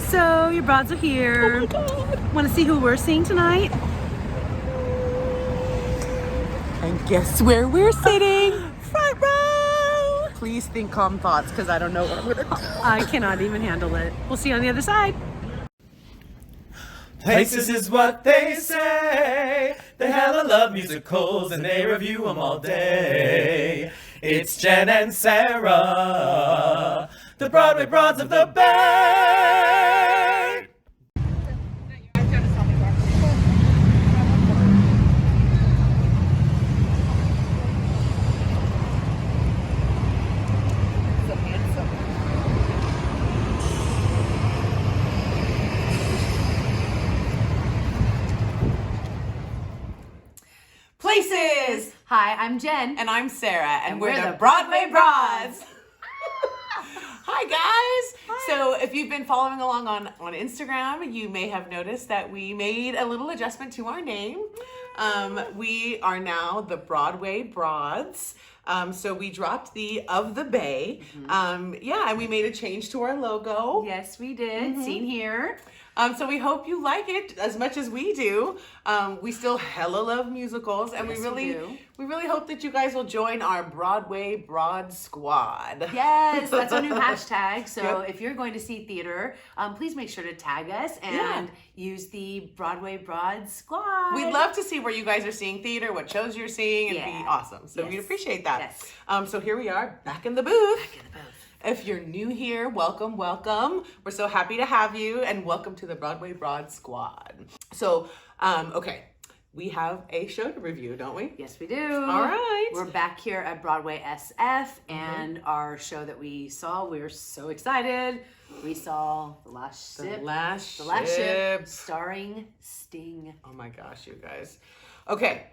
So your broads are here. Oh my God. Want to see who we're seeing tonight? And guess where we're sitting? Front row. Please think calm thoughts, because I don't know what I'm gonna do. I cannot even handle it. We'll see you on the other side. Places is what they say. They hella love musicals and they review them all day. It's Jen and Sarah, the Broadway Broads of the Bay. Places! Hi, I'm Jen. And I'm Sarah, and we're we're the Broadway Broads. Hi, guys. So if you've been following along on Instagram, you may have noticed that we made a little adjustment to our name. We are now the Broadway Broads. So we dropped the of the Bay. And we made a change to our logo. Yes, we did. Seen here. So we hope you like it as much as we do. We still hella love musicals, and Yes, we do. really hope that you guys will join our Broadway Broad Squad. Yes, that's our new hashtag. So Yep. if you're going to see theater, please make sure to tag us and use the Broadway Broad Squad. We'd love to see where you guys are seeing theater, what shows you're seeing. It'd be Yeah. awesome. So Yes. we'd appreciate that. Yes. So here we are, back in the booth. Back in the booth. If you're new here, welcome, welcome. We're so happy to have you, and welcome to the Broadway Broad Squad. So, okay, we have a show to review, don't we? Yes, we do. All right. We're back here at Broadway SF, and our show that we saw, we were so excited. We saw The Last Ship. The Last Ship, starring Sting. Oh my gosh, you guys. Okay.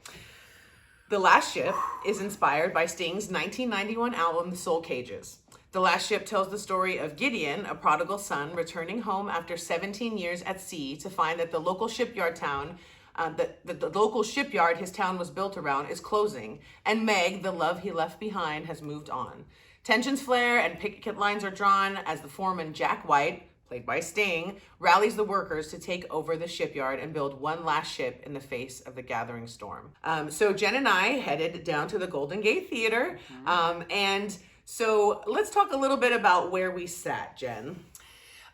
The Last Ship is inspired by Sting's 1991 album, The Soul Cages. The Last Ship tells the story of Gideon, a prodigal son, returning home after 17 years at sea to find that the local shipyard town, the local shipyard his town was built around, is closing, and Meg, the love he left behind, has moved on. Tensions flare and picket lines are drawn as the foreman, Jack White, played by Sting, rallies the workers to take over the shipyard and build one last ship in the face of the gathering storm. So Jen and I headed down to the Golden Gate Theater, and so let's talk a little bit about where we sat, Jen.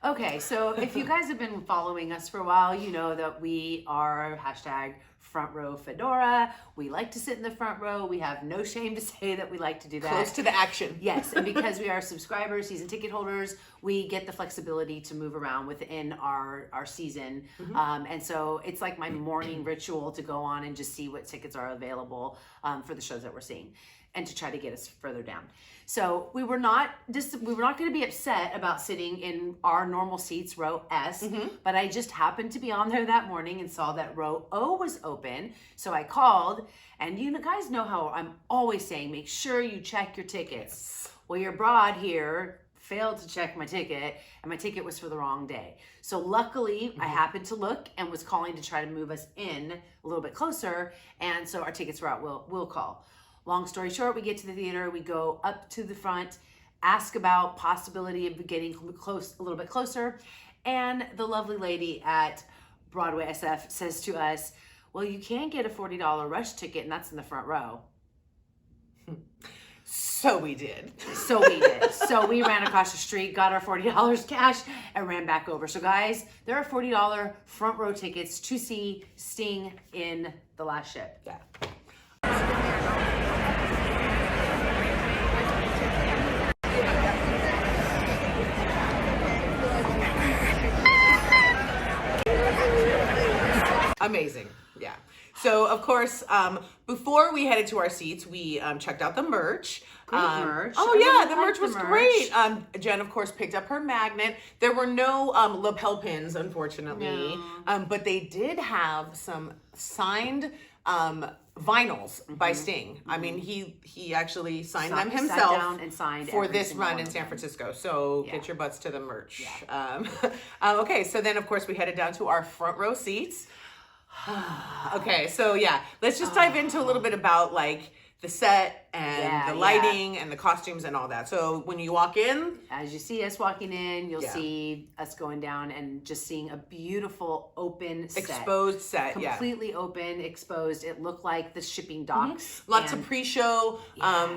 Okay, so if you guys have been following us for a while, you know that we are hashtag front row fedora. We like to sit in the front row. We have no shame to say that we like to do that. Close to the action. Yes, and because we are subscribers, season ticket holders, we get the flexibility to move around within our season. And so it's like my morning ritual to go on and just see what tickets are available for the shows that we're seeing, and to try to get us further down. So we were not going to be upset about sitting in our normal seats, row S, but I just happened to be on there that morning and saw that row O was open. So I called, and you guys know how I'm always saying, make sure you check your tickets. Well, your broad here failed to check my ticket, and my ticket was for the wrong day. So luckily, I happened to look and was calling to try to move us in a little bit closer, and so our tickets were out. We'll call. Long story short, we get to the theater, we go up to the front, ask about possibility of getting close, a little bit closer, and the lovely lady at Broadway SF says to us, well, you can get a $40 rush ticket, and that's in the front row. So we did. So we did. So we ran across the street, got our $40 cash, and ran back over. So guys, there are $40 front row tickets to see Sting in The Last Ship. Yeah. Amazing. Yeah. So, of course, before we headed to our seats, we checked out the merch. Great merch. Oh, I yeah, really the liked merch the was merch. great. Jen, of course, picked up her magnet. There were no lapel pins, unfortunately, but they did have some signed vinyls by Sting. I mean, he actually signed them himself. Sat down and signed for every this single run one in of San them. Francisco. So Yeah. get your butts to the merch. Yeah. Okay, so then of course we headed down to our front row seats. Okay, so yeah, let's just dive into a little bit about like the set, and the lighting and the costumes and all that. So when you walk in, as you see us walking in, you'll see us going down and just seeing a beautiful open set. Exposed set, completely open, exposed. It looked like the shipping docks. Lots of pre-show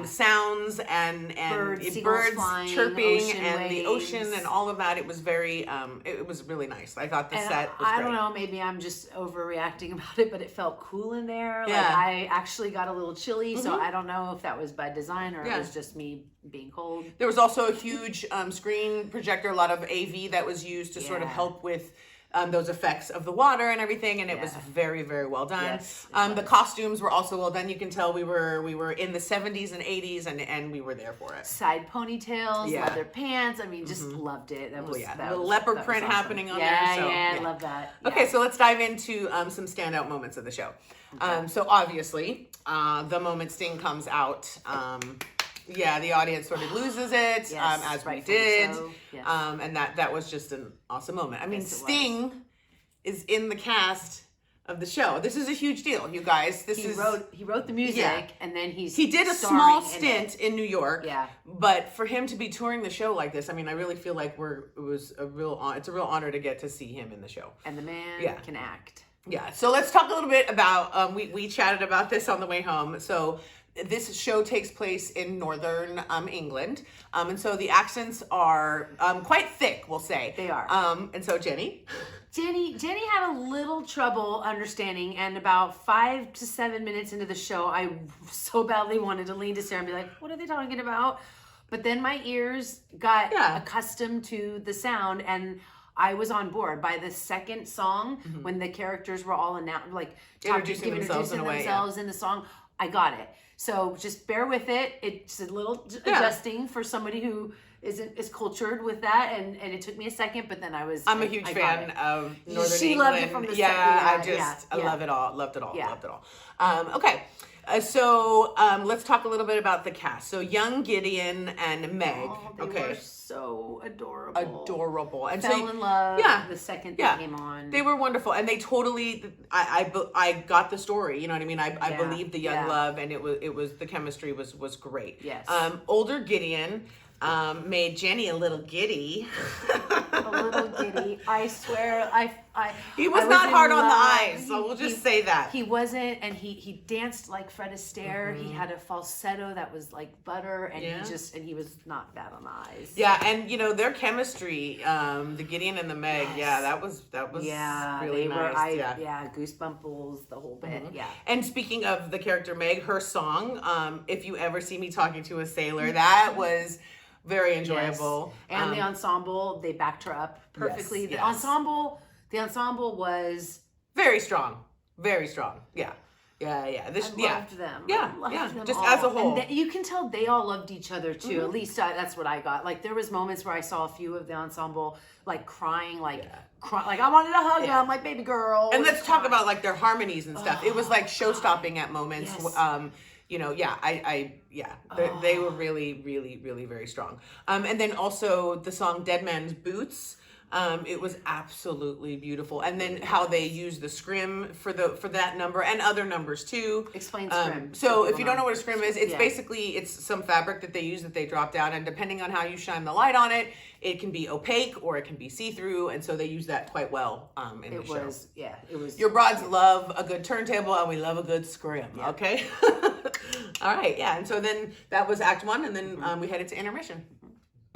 sounds and birds flying, chirping and the ocean and all of that. It was very, it was really nice. I thought the set was I great. don't know, maybe I'm just overreacting about it, but it felt cool in there. Yeah. Like I actually got a little chilly, so I don't know if that was by design or it was just me being cold. There was also a huge screen projector, a lot of AV that was used to sort of help with those effects of the water and everything, and it was very, very well done. Yes, the costumes were also well done. You can tell we were in the 70s and 80s, and we were there for it. Side ponytails, leather pants. I mean, just loved it. That was the leopard print awesome. happening on there. So, I love that. Okay, so let's dive into some standout moments of the show. So obviously, the moment Sting comes out, the audience sort of loses it, as we did. So. Yes. And that was just an awesome moment. I mean, Sting is in the cast of the show. This is a huge deal, you guys. He wrote the music, and then he did a small stint in New York. Yeah. But for him to be touring the show like this, I mean, I really feel like it's a real honor to get to see him in the show. And the man can act. Yeah. So let's talk a little bit about we chatted about this on the way home. So this show takes place in northern England, and so the accents are quite thick, we'll say. They are. And so Jenny had a little trouble understanding, and about 5 to 7 minutes into the show, I so badly wanted to lean to Sarah and be like, "What are they talking about?" But then my ears got accustomed to the sound, and I was on board. By the second song, when the characters were all introducing themselves in a way, in the song, I got it. So just bear with it. It's a little adjusting for somebody who isn't as cultured with that, and it took me a second, but then I'm a huge fan of Northern England. Loved it from the I love it all. Loved it all. Okay. So let's talk a little bit about the cast. So young Gideon and Meg. They were so adorable. And fell in love the second they came on. They were wonderful, and they totally. I got the story. You know what I mean? I believed the young love, and it was the chemistry was great. Yes. Older Gideon made Jenny a little giddy. A little giddy. I swear, he was not hard on the eyes, so we'll just say that. He wasn't, and he danced like Fred Astaire. He had a falsetto that was like butter, and he was not bad on the eyes. Yeah, and their chemistry, the Gideon and the Meg, that was really nice. Goosebumples, the whole bit. Yeah. And speaking of the character Meg, her song, If You Ever See Me Talking to a Sailor, that was very enjoyable. Yes. And the ensemble, they backed her up perfectly. The ensemble was very strong. Very strong. Yeah. I loved them. Yeah. I loved them just all. as a whole. And you can tell they all loved each other too. At least that's what I got. Like there was moments where I saw a few of the ensemble like crying, like I wanted to hug them, like baby girl. And let's talk about like their harmonies and stuff. It was like show stopping at moments. Yes. They were really, really, really very strong. And then also the song Dead Man's Boots. It was absolutely beautiful. And then how they use the scrim for that number and other numbers too. Explain scrim. So if you don't know what a scrim is, it's basically some fabric that they use that they drop down, and depending on how you shine the light on it, it can be opaque or it can be see-through, and so they use that quite well in the show. It was. Your broads love a good turntable, and we love a good scrim. Yeah. Okay. All right. Yeah. And so then that was Act 1, and then we headed to intermission.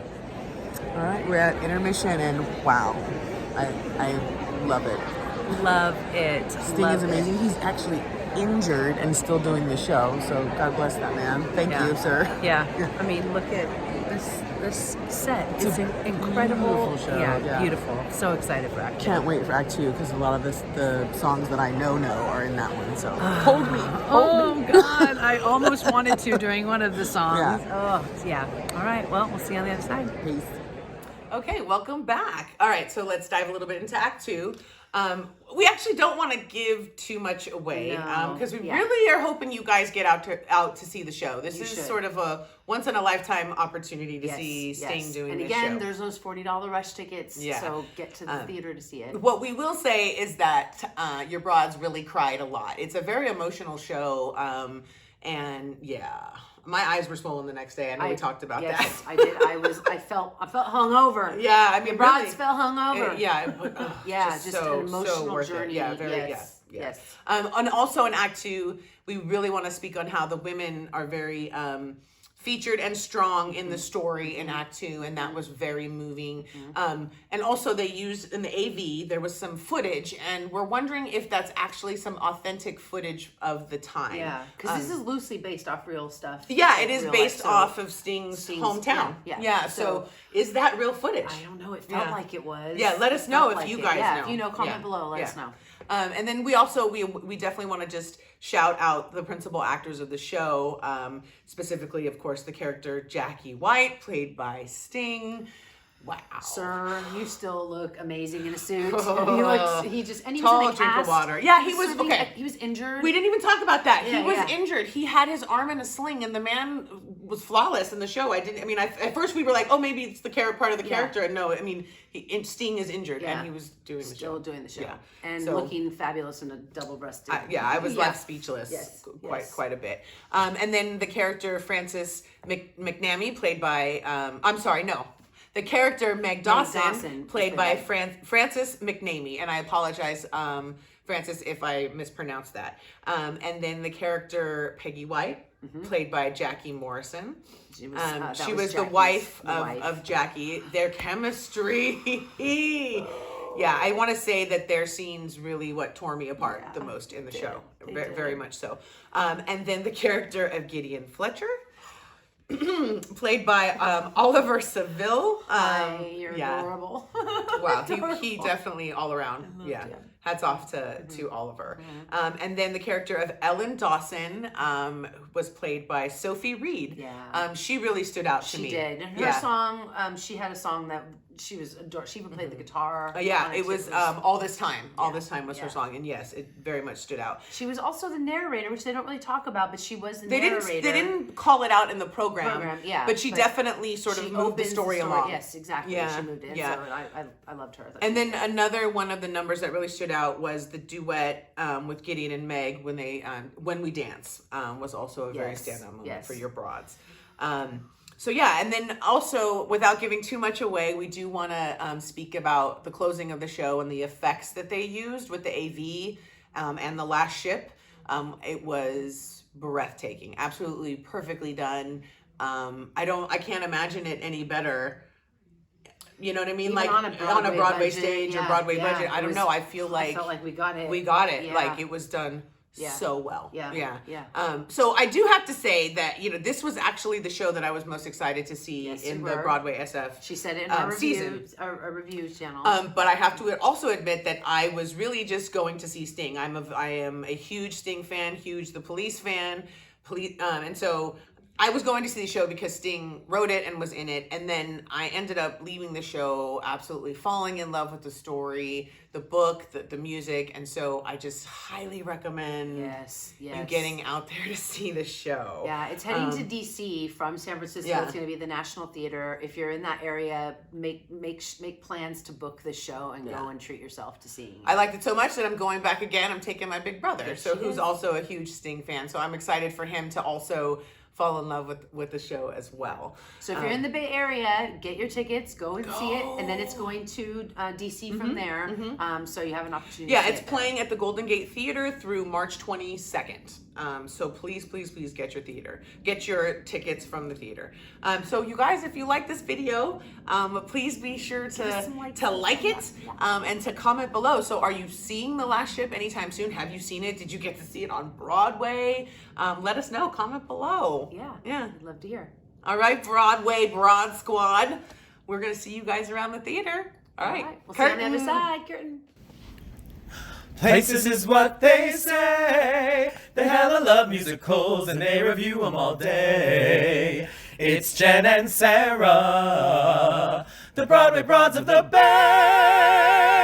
All right, we're at intermission, and wow, I love it. Love it. Sting is amazing. He's actually injured and still doing the show, so God bless that man. Thank you, sir. Yeah. I mean, look at this set. It's an incredible show. Yeah, beautiful. So excited for Act 2. Can't wait for Act 2 because a lot of the songs that I know are in that one. So hold me. God, I almost wanted to during one of the songs. Yeah. Oh, yeah. All right. Well, we'll see you on the other side. Peace. Okay, welcome back. All right, so let's dive a little bit into Act 2. We actually don't want to give too much away because we really are hoping you guys get out to see the show. This is sort of a once in a lifetime opportunity to see Sting doing this show. And again, there's those $40 rush tickets, so get to the theater to see it. What we will say is that your broads really cried a lot. It's a very emotional show, and My eyes were swollen the next day. I know we talked about yes, that. I did. I felt hungover. Yeah, I mean, The broads really, felt hungover. yeah, Just an emotional worth journey. It. Yeah, very, Yes. yeah. Yes. And also in Act 2, we really want to speak on how the women are very featured and strong in the story in Act 2, and that was very moving. And also they used in the AV, there was some footage, and we're wondering if that's actually some authentic footage of the time. Yeah, because this is loosely based off real stuff. Yeah, like it is real based life, so off of Sting's hometown. yeah. So is that real footage? I don't know. It felt like it was. Yeah, let us It know felt if like you it. guys Yeah, know. if you know, comment Yeah. below. Let Yeah. us know. And then we also we definitely want to just shout out the principal actors of the show, specifically, of course, the character Jackie White, played by Sting. Wow, Sir, you still look amazing in a suit. Oh. He was in Tall the drink of cast. water. Yeah, he was serving- okay. He was injured. We didn't even talk about that. Yeah, He was yeah. injured. He had his arm in a sling, and the man was flawless in the show. At first we were like, oh, maybe it's the part of the character. And no, I mean, Sting is injured, and he was doing the show. Still doing the show. Yeah. And So- looking fabulous in a double-breasted. I was left speechless Yes, quite a bit. And then the character Frances McNamee, played by, the character Meg Dawson, played by Frances McNamee. And I apologize, Frances, if I mispronounced that. And then the character Peggy White, played by Jackie Morrison. She was the wife of Jackie. Their chemistry. Yeah, I want to say that their scenes really what tore me apart the most in the show. Very much so. And then the character of Gideon Fletcher, played by Oliver Seville. You're adorable. Wow, he definitely all around. Yeah. Hats off to Oliver. And then the character of Ellen Dawson was played by Sophie Reed. Yeah. She really stood out to me. She did. And her song, she had a song that she was adored. She even played the guitar. It was All This Time. All This Time was her song, and yes, it very much stood out. She was also the narrator, which they don't really talk about, but she was the narrator. They didn't call it out in the program, yeah. but she definitely sort of moved the story along. Yes, exactly. Yeah, She moved in, yeah. so I loved her. And then another one of the numbers that really stood out was the duet with Gideon and Meg when they When We Dance was also a very standout moment for your broads. So yeah, and then also, without giving too much away, we do want to speak about the closing of the show and the effects that they used with the AV and the last ship. It was breathtaking, absolutely perfectly done. I can't imagine it any better. You know what I mean? Even like on a Broadway stage budget, or Broadway yeah, budget. I don't know. I felt like we got it. We got it. Yeah. Like it was done so well. Yeah. So I do have to say that, this was actually the show that I was most excited to see in the Broadway SF. She said it in our season. Our review channel. But I have to also admit that I was really just going to see Sting. I am a huge Sting fan, huge The Police fan. And so I was going to see the show because Sting wrote it and was in it, and then I ended up leaving the show absolutely falling in love with the story, the book, the music, and so I just highly recommend you getting out there to see the show. Yeah, it's heading to DC from San Francisco. It's going to be at the National Theater. If you're in that area, make plans to book this show and go and treat yourself to seeing it. I liked it so much that I'm going back again. I'm taking my big brother, who's also a huge Sting fan, so I'm excited for him to also fall in love with the show as well. So if you're in the Bay Area, get your tickets, go and see it, and then it's going to DC from there. So you have an opportunity. Yeah, to it's playing at the Golden Gate Theater through March 22nd. So please get your tickets from the theater. So you guys, if you like this video, please be sure to like it and to comment below. So are you seeing The Last Ship anytime soon? Have you seen it? Did you get to see it on Broadway? Let us know. Comment below. Yeah. I'd love to hear. All right, Broadway Broad Squad. We're going to see you guys around the theater. All right. We'll see you on the other side. Curtain. Places is what they say. They hella love musicals and they review them all day. It's Jen and Sarah, the Broadway Broads of the Bay.